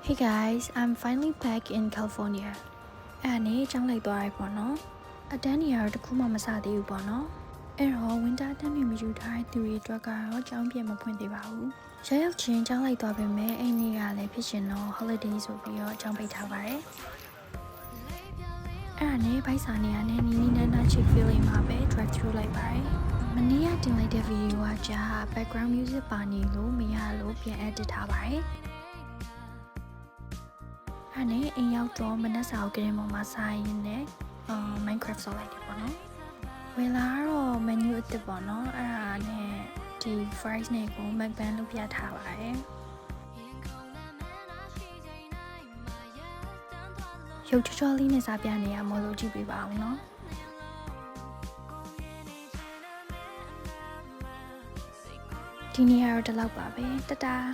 Hey guys, I'm finally back in California. အဲ့နေ့ကျောင်းလိုက်သွားရပေါ့နော်။အတန်းနေရာတော့တခုမှမစသေးဘူးပေါ့နော်။အဲ့တော့ winter တန်းတွေမယူထားတဲ့သူတွေအတွက်ကတော့ကျောင်းပြန်မဖွင့်သေးပါဘူး။ရောက်ချင်းကျောင်းလိုက်သွားပေမဲ့အဲ့နေ့ကလည်းဖြစ်ရှင်တော့ holiday ဆိုပြီးတော့ကျောင်းပိတ်ထားပါတယ်။အဲ့ဒါနဲ့ဘိုက်စာနေရာနဲ့နီနီနန်းနာ Chick-fil-A မှာပဲ drive through လိုက်ပါတယ်။မနေ့ကတင်လိုက်တဲ့ video ကကြာ background music ပါနေလို့မရလို့ပြန် edit ထားပါတယ်။အဲ့နဲ့အိမ်ရောက်တော့မနက်စာကိုကရင်ပေါ်မှာစားရင်းနဲ့Minecraft ဆော့လိုက်တယ်ပေါ့နော်ဝယ်လာတော့ menu အစ်စ်ပေါ့နော်အဲ့ဒါနဲ့ဒီ fries နဲ့ကို mukbang လုပ်ပြထားပါတယ်ရုပ်ချောလေးနဲ့စားပြနေရမလို့ကြည့်ပေးပါအောင်နော်ဒီနေ့ကတော့ဒီလောက်ပါပဲတတား